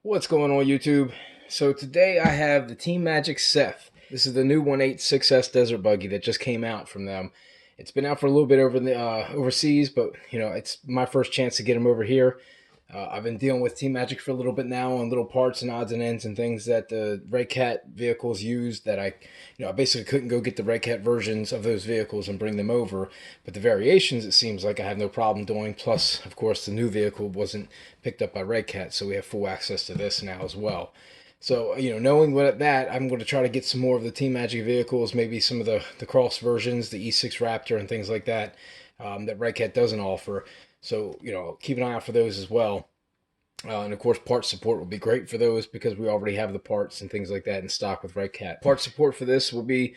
What's going on, YouTube? So today I have the Team Magic Seth. This is the new 186S Desert Buggy that just came out from them. It's been out for a little bit over the overseas, but it's my first chance to get them over here. I've been dealing with Team Magic for a little bit now on little parts and odds and ends and things that the Red Cat vehicles use that I basically couldn't go get the Red Cat versions of those vehicles and bring them over. But the variations, it seems like I have no problem doing. Plus, of course, the new vehicle wasn't picked up by Red Cat, so we have full access to this now as well. So, knowing what that, I'm going to try to get some more of the Team Magic vehicles, maybe some of the cross versions, the E6 Raptor and things like that, that Red Cat doesn't offer. So, keep an eye out for those as well. And of course, part support will be great for those because we already have the parts and things like that in stock with Red Cat. Part support for this will be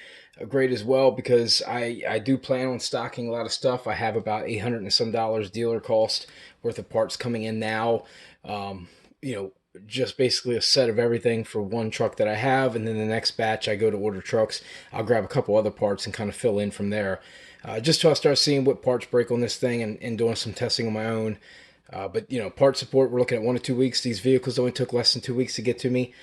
great as well because I do plan on stocking a lot of stuff. I have about $800 and some dealer cost worth of parts coming in now. Um, you know, just basically a set of everything for one truck that I have, and then the next batch I go to order trucks. I'll grab a couple other parts and kind of fill in from there. Just till I start seeing what parts break on this thing and doing some testing on my own. But part support, we're looking at 1 to 2 weeks. These vehicles only took less than 2 weeks to get to me.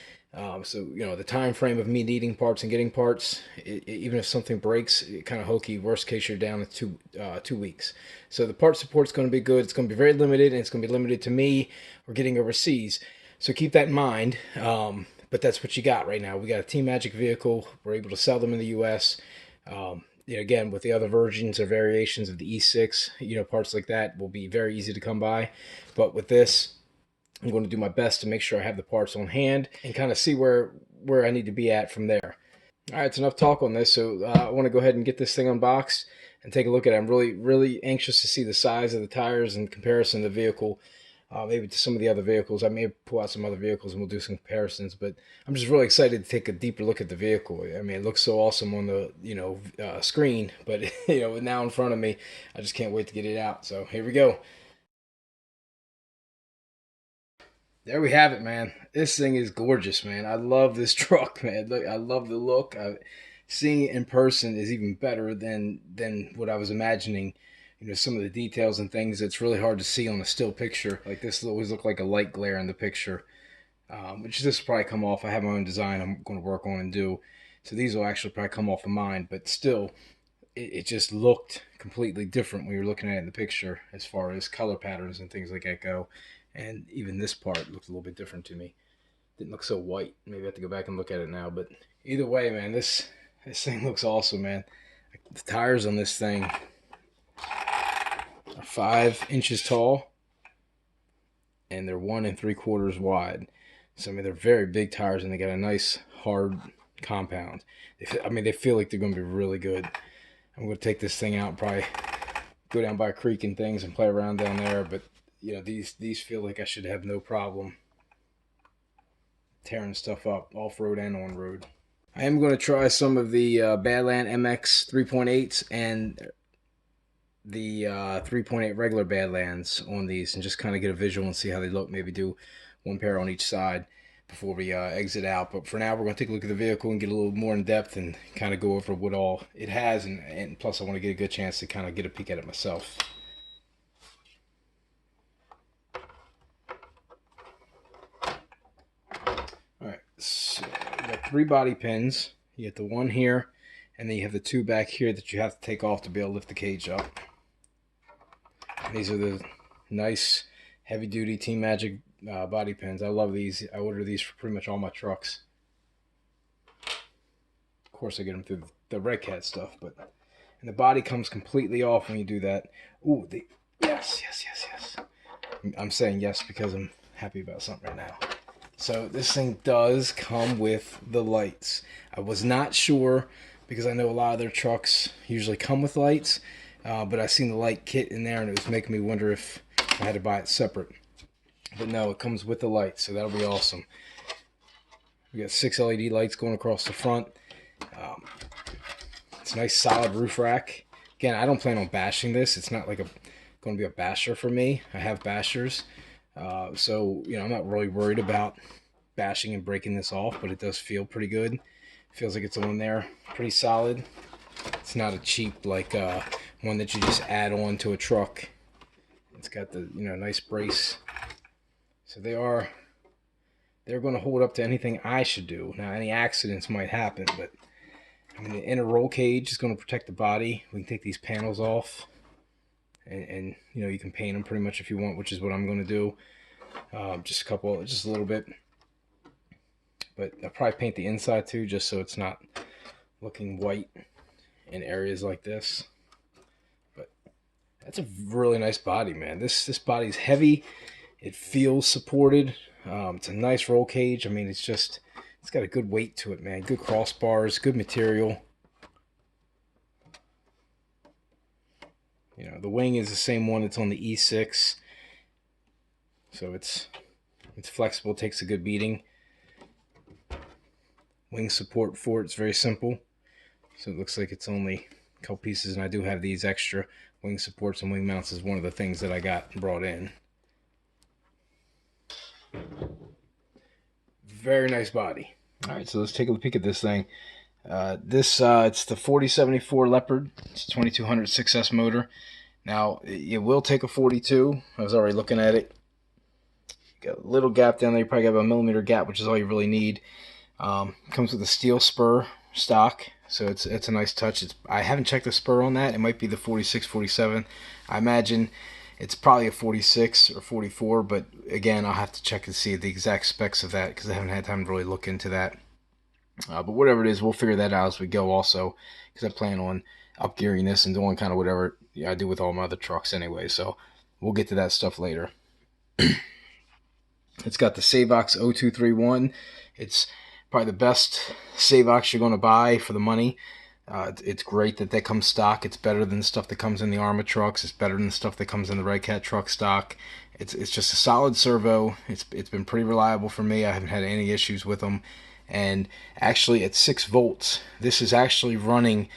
So the time frame of me needing parts and getting parts, even if something breaks, it kind of hokey. Worst case, you're down to 2 weeks. So the part support's going to be good. It's going to be very limited, and it's going to be limited to me or getting overseas. So keep that in mind. But that's what you got right now. We got a Team Magic vehicle. We're able to sell them in the U.S. Again, with the other versions or variations of the E6, parts like that will be very easy to come by. But with this, I'm going to do my best to make sure I have the parts on hand and kind of see where I need to be at from there. All right, it's enough talk on this. So I want to go ahead and get this thing unboxed and take a look at it. I'm really, really anxious to see the size of the tires in comparison to the vehicle. Maybe to some of the other vehicles. I may pull out some other vehicles and we'll do some comparisons, but I'm just really excited to take a deeper look at the vehicle. I mean, it looks so awesome on the screen, but now in front of me, I just can't wait to get it out. So here we go. There we have it, man. This thing is gorgeous, man. I love this truck, man. Look, I love the look. Seeing it in person is even better than what I was imagining. Some of the details and things it's really hard to see on a still picture. Like this always look like a light glare in the picture, which this will probably come off. I have my own design I'm going to work on and do. So these will actually probably come off of mine, but still, it just looked completely different when you're looking at it in the picture as far as color patterns and things like that go. And even this part looked a little bit different to me. Didn't look so white. Maybe I have to go back and look at it now. But either way, man, this thing looks awesome, man. The tires on this thing are 5 inches tall and they're 1 3/4 wide. So I mean, they're very big tires and they got a nice hard compound. They feel like they're going to be really good. I'm going to take this thing out and probably go down by a creek and things and play around down there. But these feel like I should have no problem tearing stuff up off-road and on-road. I am going to try some of the Badlands MX 3.8s and the 3.8 regular Badlands on these and just kind of get a visual and see how they look. Maybe do one pair on each side before we exit out. But for now, we're going to take a look at the vehicle and get a little more in depth and kind of go over what all it has. And plus, I want to get a good chance to kind of get a peek at it myself. Alright, so you got 3 body pins. You get the one here, and then you have the 2 back here that you have to take off to be able to lift the cage up. And these are the nice heavy-duty Team Magic body pins. I love these. I order these for pretty much all my trucks. Of course, I get them through the Red Cat stuff, and the body comes completely off when you do that. Ooh, yes. I'm saying yes because I'm happy about something right now. So this thing does come with the lights. I was not sure because I know a lot of their trucks usually come with lights, but I seen the light kit in there and it was making me wonder if I had to buy it separate. But no, it comes with the lights, so that'll be awesome. We got 6 LED lights going across the front. It's a nice solid roof rack. Again, I don't plan on bashing this. It's not like going to be a basher for me. I have bashers. So I'm not really worried about bashing and breaking this off, but it does feel pretty good. It feels like it's on there pretty solid. It's not a cheap like one that you just add on to a truck. It's got the nice brace. So they are they're going to hold up to anything I should do. Now, any accidents might happen, but I mean, the inner roll cage is going to protect the body. We can take these panels off, and you know, you can paint them pretty much if you want, which is what I'm going to do. Just a little bit. But I'll probably paint the inside too, just so it's not looking white in areas like this. But that's a really nice body, man. This body's heavy. It feels supported. It's a nice roll cage. I mean, it's got a good weight to it, man. Good crossbars, good material. You know, the wing is the same one that's on the E6. So it's flexible, takes a good beating. Wing support for it's very simple. So it looks like it's only a couple pieces, and I do have these extra wing supports and wing mounts as one of the things that I got brought in. Very nice body. All right, so let's take a peek at this thing. It's the 4074 Leopard. It's a 2200 6S motor. Now, it will take a 42. I was already looking at it. Got a little gap down there. You probably got about a millimeter gap, which is all you really need. Comes with a steel spur stock, so it's a nice touch. I haven't checked the spur on that. It might be the 46, 47. I imagine it's probably a 46 or 44, but again, I'll have to check and see the exact specs of that because I haven't had time to really look into that. But whatever it is, we'll figure that out as we go also, because I plan on upgearing this and doing kind of whatever I do with all my other trucks anyway, so we'll get to that stuff later. It's got the Savox 0231. It's probably the best Savox you're going to buy for the money. It's great that comes stock. It's better than the stuff that comes in the Arrma trucks. It's better than the stuff that comes in the Red Cat truck stock. It's just a solid servo. It's been pretty reliable for me. I haven't had any issues with them. And actually at 6 volts, this is actually running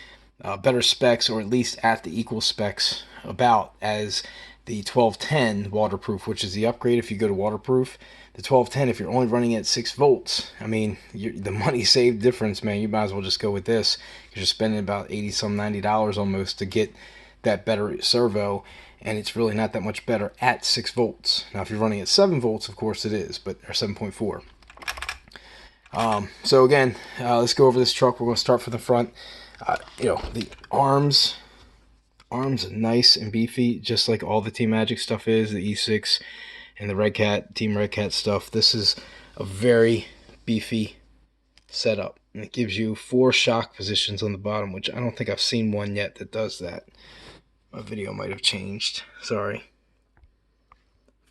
better specs, or at least at the equal specs about as the 1210 waterproof, which is the upgrade if you go to waterproof. The 1210, if you're only running at 6 volts, I mean, the money saved difference, man. You might as well just go with this, because you're spending about $80-$90 almost to get that better servo, and it's really not that much better at 6 volts. Now, if you're running at 7 volts, of course it is, but or 7.4. So again, let's go over this truck. We're going to start from the front. You know, the arms are nice and beefy, just like all the Team Magic stuff is, the E6 and the Red Cat, Team Red Cat stuff. This is a very beefy setup, and it gives you 4 shock positions on the bottom, which I don't think I've seen one yet that does that. My video might have changed, sorry.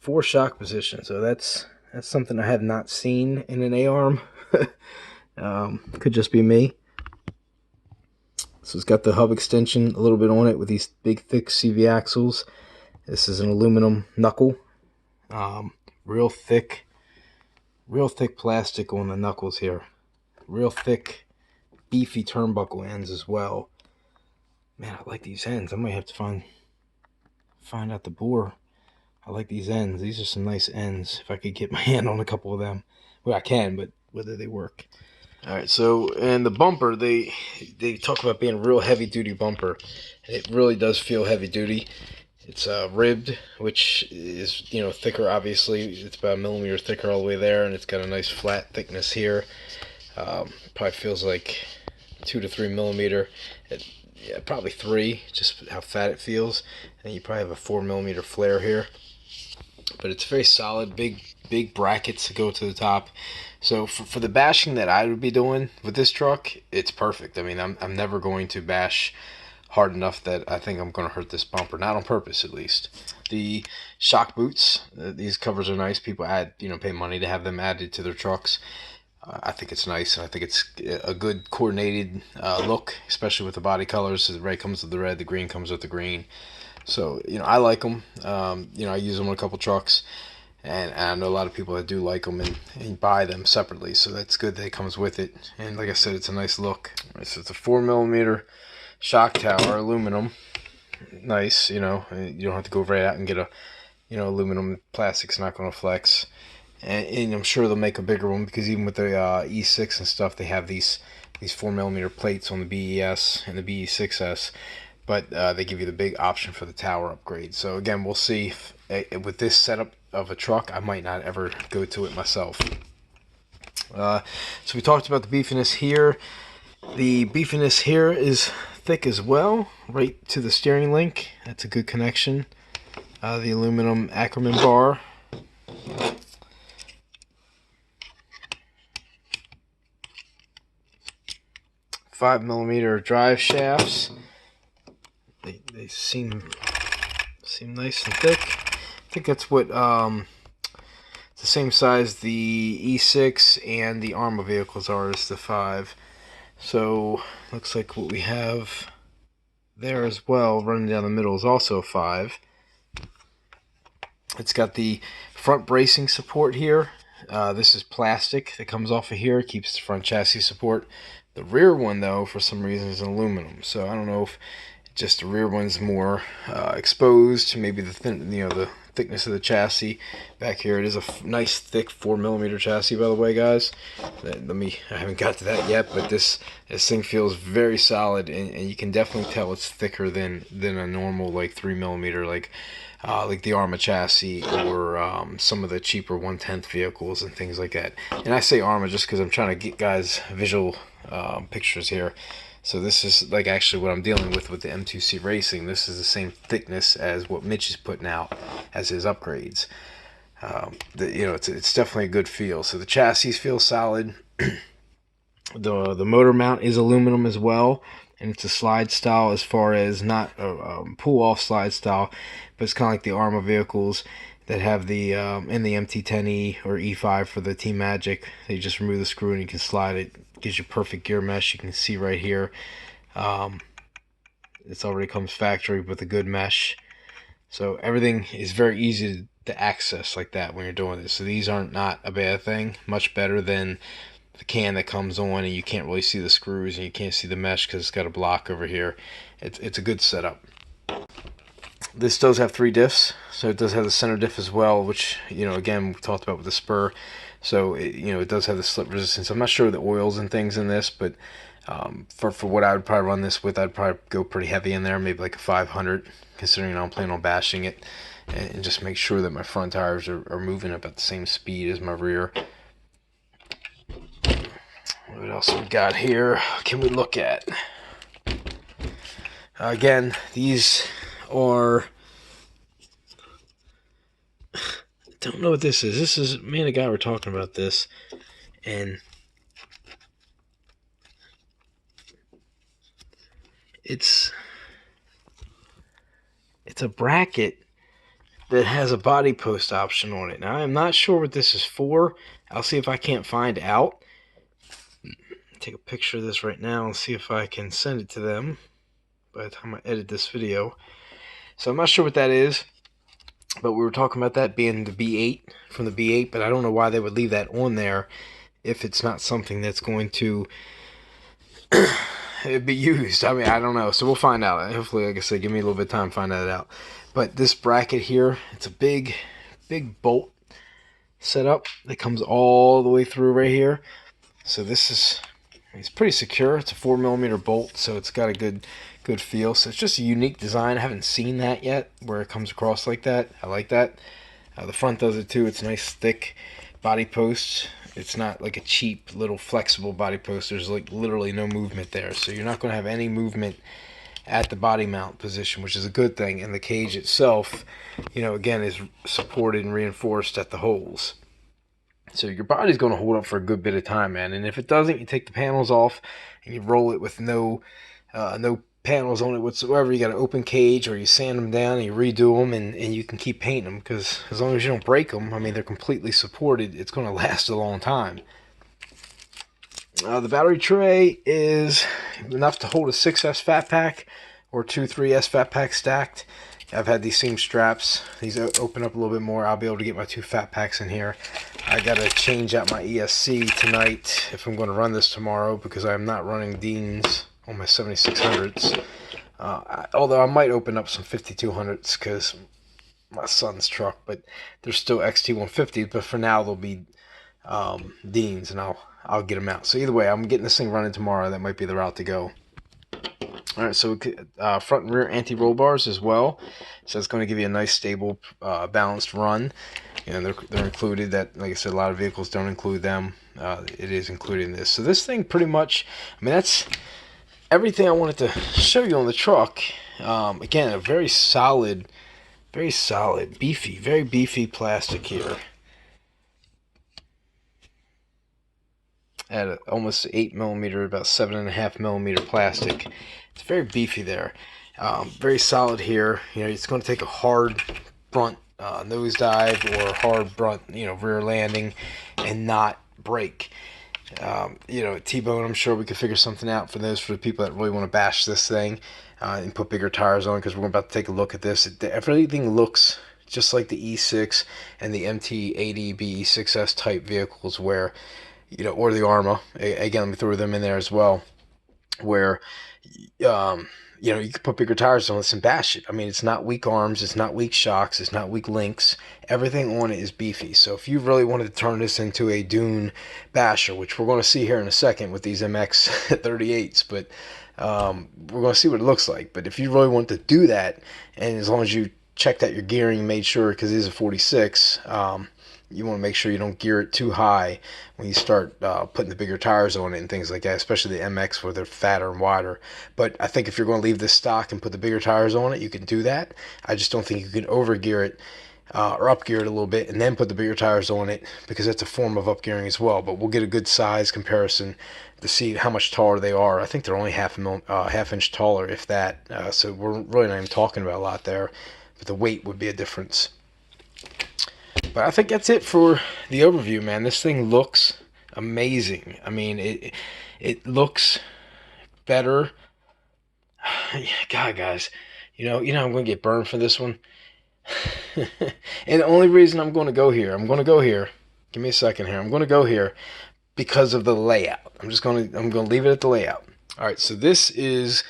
4 shock positions, so that's something I have not seen in an A-arm. Could just be me. So it's got the hub extension a little bit on it with these big thick CV axles. This is an aluminum knuckle. Real thick plastic on the knuckles here. Real thick, beefy turnbuckle ends as well. Man, I like these ends. I might have to find out the bore. I like these ends. These are some nice ends. If I could get my hand on a couple of them. Well, I can, but whether they work. Alright, so, and the bumper, they talk about being a real heavy-duty bumper. And it really does feel heavy-duty. It's ribbed, which is, you know, thicker, obviously. It's about a millimeter thicker all the way there, and it's got a nice flat thickness here. Probably feels like 2 to 3 millimeter. Yeah, probably 3, just how fat it feels. And you probably have a 4 millimeter flare here. But it's very solid, big brackets to go to the top. So for the bashing that I would be doing with this truck, it's perfect. I mean, I'm never going to bash hard enough that I think I'm going to hurt this bumper. Not on purpose, at least. The shock boots, these covers are nice. People pay money to have them added to their trucks. I think it's nice. I think it's a good coordinated look, especially with the body colors. So the red comes with the red, the green comes with the green. So, I like them. I use them on a couple trucks. And I know a lot of people that do like them and buy them separately. So that's good that it comes with it. And like I said, it's a nice look. So it's a 4 millimeter shock tower, aluminum. Nice, you don't have to go right out and get a, aluminum. Plastic's not going to flex. And I'm sure they'll make a bigger one, because even with the E6 and stuff, they have these 4 millimeter plates on the BES and the BE6S. But they give you the big option for the tower upgrade. So again, we'll see if, with this setup of a truck, I might not ever go to it myself. So we talked about the beefiness here. The beefiness here is thick as well, right to the steering link. That's a good connection. The aluminum Arrma bar. $5mm drive shafts. They seem nice and thick. I think that's what it's the same size the E6 and the Arrma vehicles are as the 5. So looks like what we have there as well, running down the middle, is also a 5. It's got the front bracing support here. This is plastic that comes off of here, keeps the front chassis support. The rear one, though, for some reason is aluminum. So I don't know if just the rear one's more exposed, maybe the the thickness of the chassis. Back here, it is a nice thick 4mm chassis, by the way, guys. I haven't got to that yet, but this thing feels very solid, and you can definitely tell it's thicker than a normal like 3mm, like the Arrma chassis, or some of the cheaper 1/10 vehicles and things like that. And I say Arrma just because I'm trying to get guys visual pictures here. So this is like actually what I'm dealing with the M2C Racing. This is the same thickness as what Mitch is putting out as his upgrades. It's definitely a good feel. So the chassis feel solid. The motor mount is aluminum as well, and it's a slide style, as far as not a pull-off slide style, but it's kind of like the Arrma vehicles that have the in the MT10E or E5 for the Team Magic. They just remove the screw and you can slide it. Gives you perfect gear mesh. You can see right here. It's already comes factory with a good mesh. So everything is very easy to access like that when you're doing this. So these aren't not a bad thing. Much better than the can that comes on and you can't really see the screws and you can't see the mesh because it's got a block over here. It's a good setup. This does have 3 diffs, so it does have the center diff as well, which, again, we talked about with the spur. So it does have the slip resistance. I'm not sure the oils and things in this, but for what I would probably run this with, I'd probably go pretty heavy in there, maybe like a 500, considering I'm planning on bashing it, and just make sure that my front tires are moving up at the same speed as my rear. What else we got here? Can we look at? Again, these are... I don't know what this is. This is, me and a guy were talking about this, and it's a bracket that has a body post option on it. Now, I'm not sure what this is for. I'll see if I can't find out. Take a picture of this right now and see if I can send it to them by the time I edit this video. So I'm not sure what that is, but we were talking about that being the B8 from the B8, but I don't know why they would leave that on there if it's not something that's going to be used. I mean, I don't know. So we'll find out. Hopefully, like I said, give me a little bit of time to find that out. But this bracket here, it's a big bolt setup that comes all the way through right here. So it's pretty secure. It's a 4mm bolt, so it's got a good feel. So it's just a unique design. I haven't seen that yet where it comes across like that. I like that. The front does it too. It's nice thick body post. It's not like a cheap little flexible body post. There's like literally no movement there, so you're not going to have any movement at the body mount position, which is a good thing. And the cage itself, again, is supported and reinforced at the holes. So your body's going to hold up for a good bit of time, man. And if it doesn't, you take the panels off and you roll it with no panels on it whatsoever. You got an open cage, or you sand them down and you redo them, and you can keep painting them, because as long as you don't break them, I mean, they're completely supported. It's going to last a long time. The battery tray is enough to hold a 6S fat pack or 2 3S fat packs stacked. I've had these seam straps. These open up a little bit more. I'll be able to get my 2 fat packs in here. I got to change out my ESC tonight if I'm going to run this tomorrow, because I'm not running Deans on my 7600s. Although I might open up some 5200s because my son's truck, but they're still XT150s. But for now, they'll be Deans, and I'll get them out. So either way, I'm getting this thing running tomorrow. That might be the route to go. All right, so front and rear anti-roll bars as well. So it's going to give you a nice, stable, balanced run. And they're included. That, like I said, a lot of vehicles don't include them. It is included in this. So this thing pretty much, I mean, that's everything I wanted to show you on the truck. Again, a very solid, beefy, very beefy plastic here. At almost 8mm, about 7.5mm plastic. It's very beefy there. Very solid here. You know, it's going to take a hard front nosedive or hard front, rear landing and not break. T-bone, I'm sure we could figure something out for the people that really want to bash this thing and put bigger tires on, because we're about to take a look at this. Everything looks just like the E6 and the MT80 BE6S type vehicles where, or the Arrma. Again, let me throw them in there as well, where, you can put bigger tires on this and bash it. I mean, it's not weak arms, it's not weak shocks, it's not weak links. Everything on it is beefy. So if you really wanted to turn this into a dune basher, which we're going to see here in a second with these MX 38s, but we're going to see what it looks like. But if you really want to do that, and as long as you checked out your gearing, made sure, because it is a 46, you want to make sure you don't gear it too high when you start putting the bigger tires on it and things like that, especially the MX where they're fatter and wider. But I think if you're going to leave this stock and put the bigger tires on it, you can do that. I just don't think you can overgear it or upgear it a little bit and then put the bigger tires on it, because that's a form of upgearing as well. But we'll get a good size comparison to see how much taller they are. I think they're only half inch taller, if that. So we're really not even talking about a lot there, but the weight would be a difference. But I think that's it for the overview, man. This thing looks amazing. I mean, it looks better. God, guys, I'm going to get burned for this one. And the only reason I'm going to go here, give me a second here. I'm going to go here because of the layout. I'm going to leave it at the layout. All right, so this is,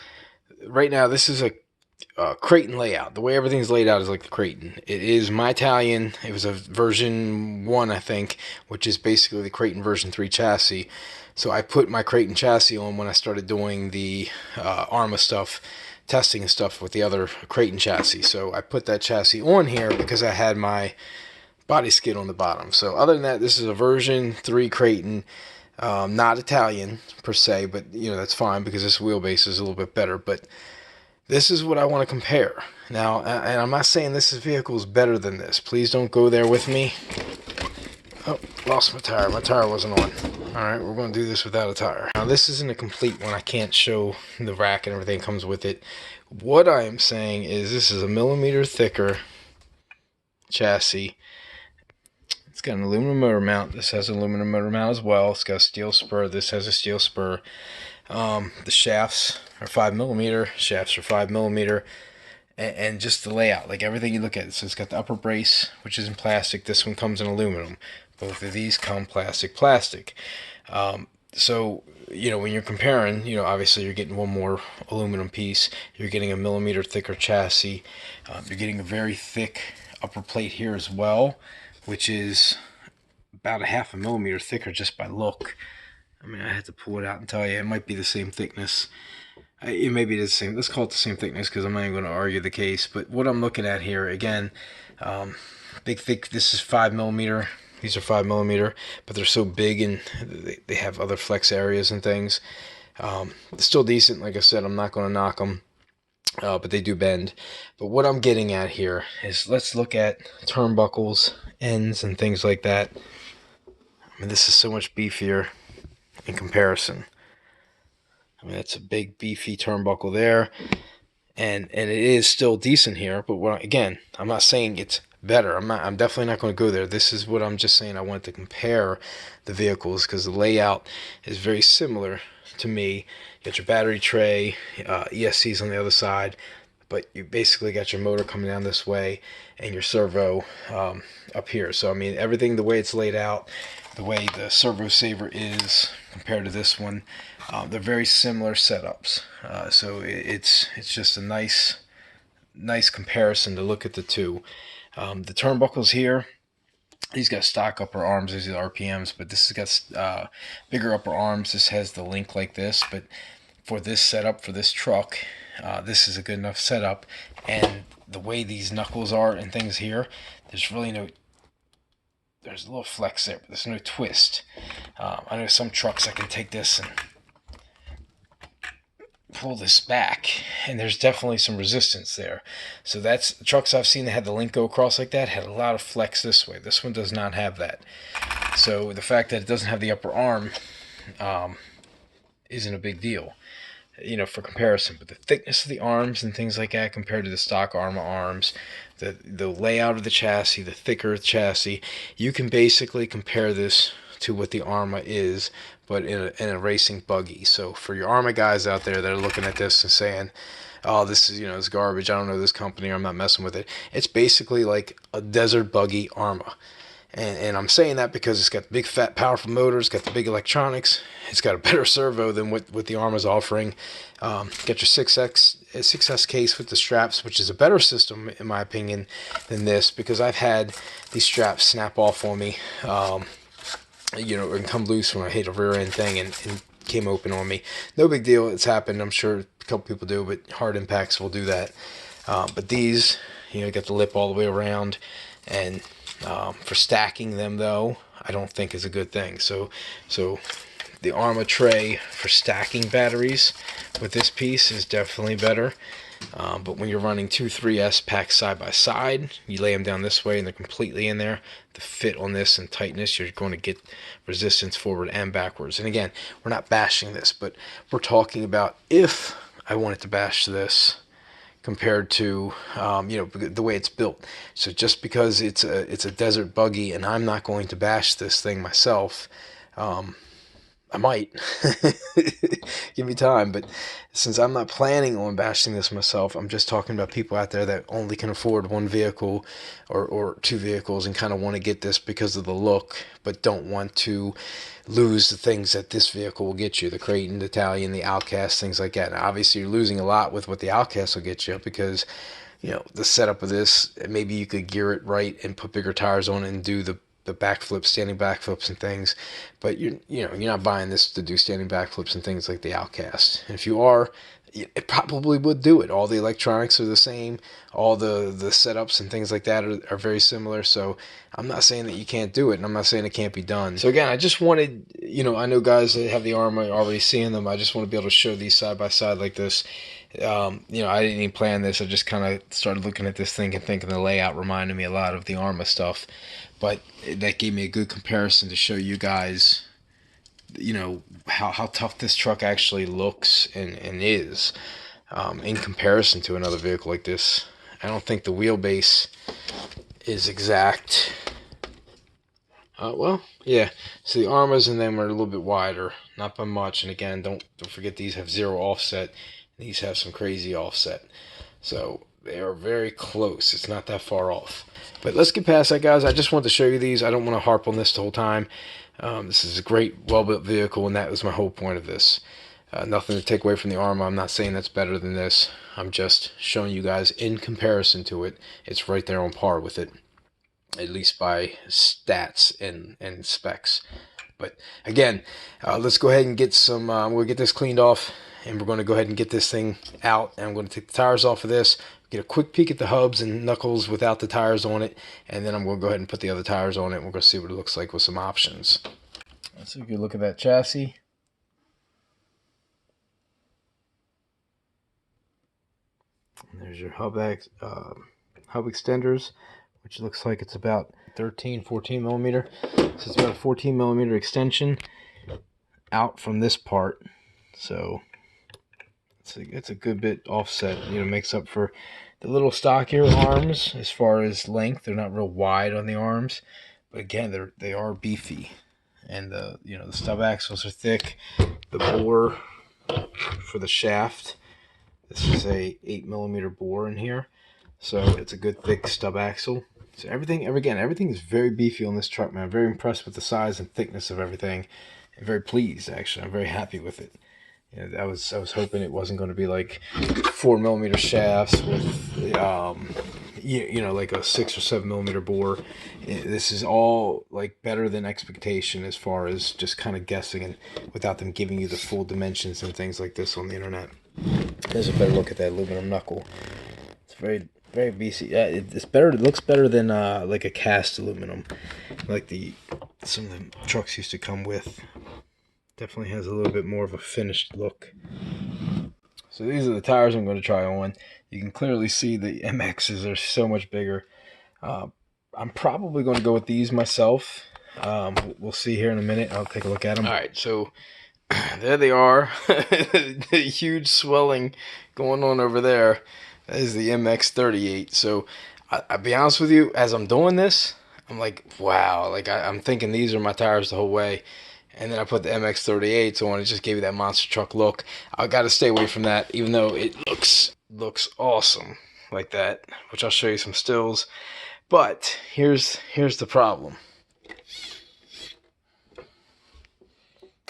right now, this is a Creighton layout. The way everything's laid out is like the Creighton. It is my Italian. It was a version 1, I think, which is basically the Creighton version 3 chassis. So I put my Creighton chassis on when I started doing the Arrma stuff, testing and stuff with the other Creighton chassis. So I put that chassis on here because I had my body skid on the bottom. So other than that, this is a version 3 Creighton. Not Italian per se, but that's fine because this wheelbase is a little bit better. But this is what I want to compare. Now, and I'm not saying this vehicle is better than this. Please don't go there with me. Oh, lost my tire. My tire wasn't on. Alright, we're going to do this without a tire. Now, this isn't a complete one. I can't show the rack and everything that comes with it. What I am saying is this is a millimeter thicker chassis. It's got an aluminum motor mount. This has an aluminum motor mount as well. It's got a steel spur. This has a steel spur. The shafts are 5mm. Shafts are 5mm. And just the layout, like everything you look at. So it's got the upper brace, which is in plastic. This one comes in aluminum. Both of these come plastic. So, when you're comparing, obviously you're getting one more aluminum piece. You're getting a millimeter thicker chassis. You're getting a very thick upper plate here as well, which is about a 0.5 millimeter thicker just by look. I mean, I had to pull it out and tell you, it might be the same thickness. It may be the same. Let's call it the same thickness because I'm not even going to argue the case. But what I'm looking at here, again, big, thick, this is 5mm. These are 5mm, but they're so big and they have other flex areas and things. Still decent. Like I said, I'm not going to knock them, but they do bend. But what I'm getting at here is let's look at turnbuckles, ends, and things like that. I mean, this is so much beefier in comparison. I mean, that's a big beefy turnbuckle there, and it is still decent here. But again, I'm not saying it's better. I'm definitely not going to go there. This is what I'm just saying. I wanted to compare the vehicles because the layout is very similar to me. You got your battery tray, ESCs on the other side, but you basically got your motor coming down this way and your servo up here. So I mean, everything, the way it's laid out, the way the servo saver is compared to this one, they're very similar setups. So it's just a nice comparison to look at the two. The turnbuckles here, these got stock upper arms. These are the RPMs, but this has got bigger upper arms. This has the link like this, but for this setup, for this truck, this is a good enough setup. And the way these knuckles are and things here, there's really no, there's a little flex there, but there's no twist. I know some trucks I can take this and pull this back, and there's definitely some resistance there. So that's the trucks I've seen that had the link go across like that had a lot of flex this way. This one does not have that. So the fact that it doesn't have the upper arm isn't a big deal, you know, for comparison. But the thickness of the arms and things like that compared to the stock Arrma arms, the layout of the chassis, the thicker chassis, you can basically compare this to what the Arrma is, but in a racing buggy. So for your Arrma guys out there that are looking at this and saying, oh, this is, you know, it's garbage, I don't know this company, or I'm not messing with it, it's basically like a desert buggy Arrma. And I'm saying that because it's got big, fat, powerful motors, got the big electronics, it's got a better servo than what the Arrma's offering. Got your 6S case with the straps, which is a better system, in my opinion, than this, because I've had these straps snap off on me, you know, and come loose when I hit a rear end thing and came open on me. No big deal, it's happened, I'm sure a couple people do, but hard impacts will do that. But these, you know, got the lip all the way around, and for stacking them, though, I don't think is a good thing. So the Arrma tray for stacking batteries with this piece is definitely better. But when you're running 2 3S packs side by side, you lay them down this way and they're completely in there. The fit on this and tightness, you're going to get resistance forward and backwards. And again, we're not bashing this, but we're talking about if I wanted to bash this compared to you know, the way it's built. So just because it's a desert buggy and I'm not going to bash this thing myself, I might. Give me time. But since I'm not planning on bashing this myself, I'm just talking about people out there that only can afford one vehicle or 2 vehicles and kind of want to get this because of the look, but don't want to lose the things that this vehicle will get you, the Creighton, the Italian, the Outcast, things like that. Now, obviously, you're losing a lot with what the Outcast will get you because, you know, the setup of this, maybe you could gear it right and put bigger tires on it and do the backflips, standing backflips and things, but you're not buying this to do standing backflips and things like the Outcast. And if you are, it probably would do it. All the electronics are the same, all the setups and things like that are very similar. So I'm not saying that you can't do it, and I'm not saying it can't be done. So again, I just wanted, you know, I know guys that have the Arrma already seeing them. I just want to be able to show these side by side like this. You know, I didn't even plan this. I just kind of started looking at this thing and thinking the layout reminded me a lot of the Arrma stuff. But that gave me a good comparison to show you guys, you know, how tough this truck actually looks and is in comparison to another vehicle like this. I don't think the wheelbase is exact. Well, yeah. So the Arrmas in them are a little bit wider, not by much. And again, don't forget these have 0 offset. These have some crazy offset. So they are very close. It's not that far off. But let's get past that, guys. I just wanted to show you these. I don't want to harp on this the whole time. This is a great, well-built vehicle, and that was my whole point of this. Nothing to take away from the Arrma. I'm not saying that's better than this. I'm just showing you guys in comparison to it. It's right there on par with it, at least by stats and specs. But again, let's go ahead and get some, we'll get this cleaned off, and we're going to go ahead and get this thing out, and I'm going to take the tires off of this, get a quick peek at the hubs and knuckles without the tires on it, and then I'm going to go ahead and put the other tires on it, and we're going to see what it looks like with some options. Let's take a good look at that chassis. And there's your hub extenders, which looks like it's about 14 millimeter. So it's about a 14 millimeter extension out from this part. So it's a good bit offset, you know, makes up for the little stockier arms as far as length. They're not real wide on the arms, but again, they are beefy, and the stub axles are thick. The bore for the shaft, this is a 8 millimeter bore in here, so it's a good thick stub axle. So everything is very beefy on this truck, man. I'm very impressed with the size and thickness of everything. I'm very pleased, actually. I'm very happy with it. You know, I was hoping it wasn't going to be like 4 millimeter shafts with you know, like a 6 or 7 millimeter bore. This is all like better than expectation as far as just kind of guessing and without them giving you the full dimensions and things like this on the internet. There's a better look at that aluminum knuckle. It's very BC. It's better. It looks better than like a cast aluminum, like some of the trucks used to come with. Definitely has a little bit more of a finished look. So these are the tires I'm going to try on. You can clearly see the MXs are so much bigger. I'm probably going to go with these myself. We'll see here in a minute. I'll take a look at them. All right, so there they are. The huge swelling going on over there. That is the MX-38. So I'll be honest with you, as I'm doing this, I'm like, wow. Like I'm thinking these are my tires the whole way. And then I put the MX-38s on. It just gave you that monster truck look. I got to stay away from that, even though it looks awesome like that, which I'll show you some stills. But here's the problem.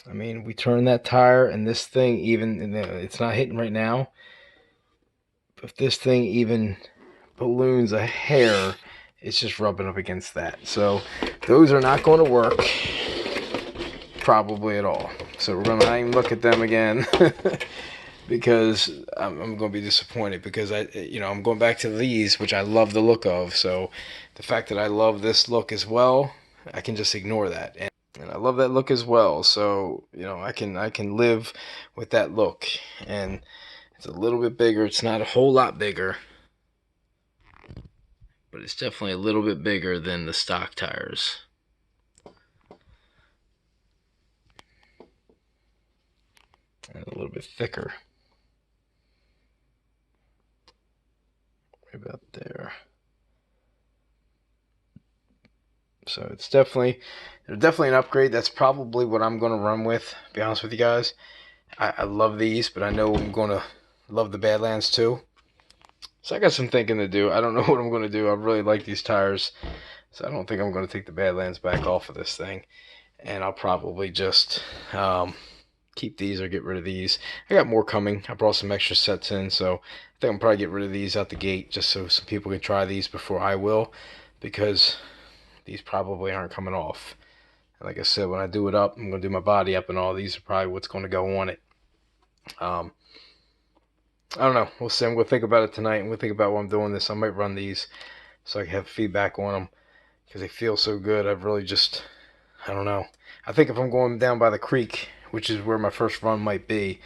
I mean, we turn that tire, and this thing even, it's not hitting right now. But if this thing even balloons a hair, it's just rubbing up against that. So those are not going to work. Probably at all. So we're gonna not even look at them again because I'm gonna be disappointed because I'm going back to these, which I love the look of. So the fact that I love this look as well, I can just ignore that, and I love that look as well. So I can live with that look, and it's a little bit bigger. It's not a whole lot bigger, but it's definitely a little bit bigger than the stock tires. And a little bit thicker. Right about there. So it's definitely an upgrade. That's probably what I'm going to run with, to be honest with you guys. I love these, but I know I'm going to love the Badlands too. So I got some thinking to do. I don't know what I'm going to do. I really like these tires. So I don't think I'm going to take the Badlands back off of this thing. And I'll probably just keep these or get rid of these. I got more coming. I brought some extra sets in, so I think I'm probably get rid of these out the gate just so some people can try these before I will, because these probably aren't coming off. And like I said, when I do it up, I'm going to do my body up and all. These are probably what's going to go on it. I don't know. We'll see. I'm going to think about it tonight, and we'll think about when I'm doing this. I might run these so I can have feedback on them because they feel so good. I've really just, I don't know. I think if I'm going down by the creek, which is where my first run might be,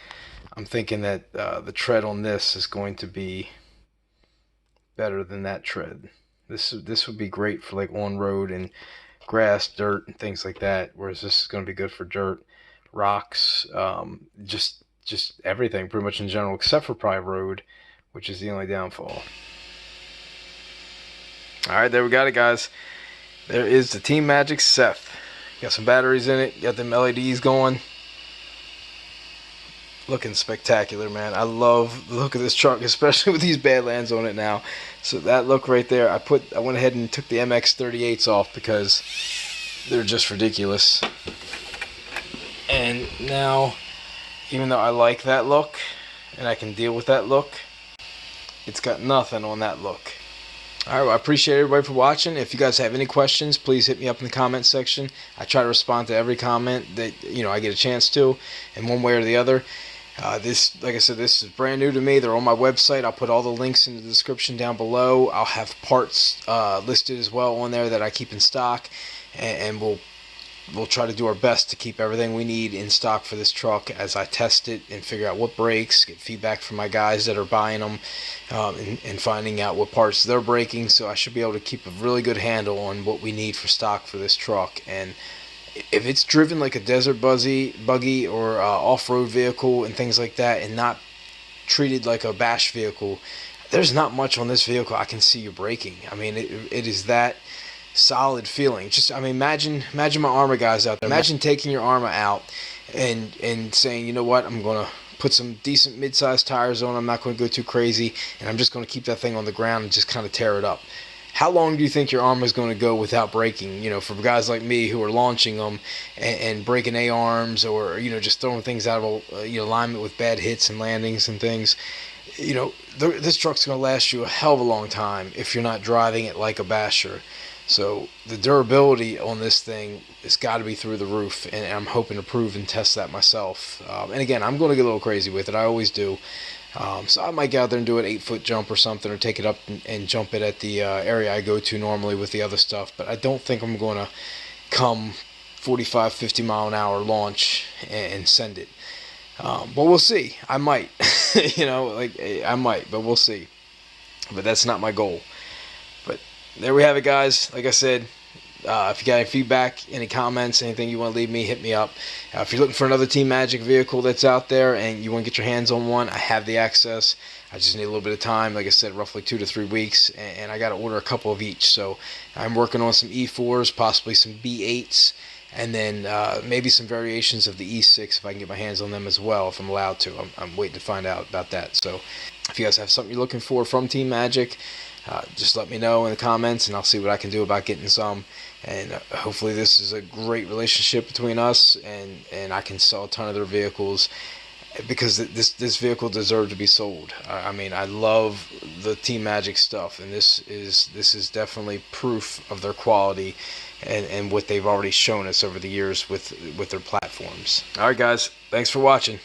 I'm thinking that the tread on this is going to be better than that tread. This would be great for like on road and grass, dirt, and things like that. Whereas this is going to be good for dirt, rocks, just everything pretty much in general, except for probably road, which is the only downfall. All right, there we got it, guys. There is the Team Magic Seth. Got some batteries in it. Got them LEDs going. Looking spectacular, man. I love the look of this truck, especially with these Badlands on it now. So that look right there, I went ahead and took the MX-38s off because they're just ridiculous. And now, even though I like that look and I can deal with that look, it's got nothing on that look. Alright, well, I appreciate everybody for watching. If you guys have any questions, please hit me up in the comment section. I try to respond to every comment that I get a chance to, in one way or the other. This, like I said, this is brand new to me. They're on my website. I'll put all the links in the description down below. I'll have parts listed as well on there that I keep in stock, and we'll try to do our best to keep everything we need in stock for this truck as I test it and figure out what breaks, get feedback from my guys that are buying them, and finding out what parts they're breaking. So I should be able to keep a really good handle on what we need for stock for this truck. And if it's driven like a desert buggy or off-road vehicle and things like that, and not treated like a bash vehicle, there's not much on this vehicle I can see you breaking. I mean, it is that solid feeling. Just, I mean, imagine my Arrma guys out there. Imagine taking your Arrma out and saying, you know what, I'm going to put some decent mid-sized tires on. I'm not going to go too crazy, and I'm just going to keep that thing on the ground and just kind of tear it up. How long do you think your Arrma is going to go without breaking? For guys like me who are launching them and breaking A-arms, or just throwing things out of alignment with bad hits and landings and things. you know, this truck's going to last you a hell of a long time if you're not driving it like a basher. So the durability on this thing has got to be through the roof, and I'm hoping to prove and test that myself. And again, I'm going to get a little crazy with it. I always do. So I might get out there and do an 8-foot jump or something, or take it up and jump it at the area I go to normally with the other stuff. But I don't think I'm going to come 45, 50 mile an hour launch and send it. But we'll see. I might. I might, but we'll see. But that's not my goal. But there we have it, guys. Like I said, if you got any feedback, any comments, anything you want to leave me, hit me up. If you're looking for another Team Magic vehicle that's out there and you want to get your hands on one, I have the access. I just need a little bit of time. Like I said, roughly 2 to 3 weeks, and I got to order a couple of each. So I'm working on some E4s, possibly some B8s, and then maybe some variations of the E6 if I can get my hands on them as well, if I'm allowed to. I'm waiting to find out about that. So if you guys have something you're looking for from Team Magic, just let me know in the comments, and I'll see what I can do about getting some. And hopefully this is a great relationship between us, and I can sell a ton of their vehicles, because this vehicle deserved to be sold. I mean, I love the Team Magic stuff, and this is definitely proof of their quality and what they've already shown us over the years with their platforms. All right, guys, thanks for watching.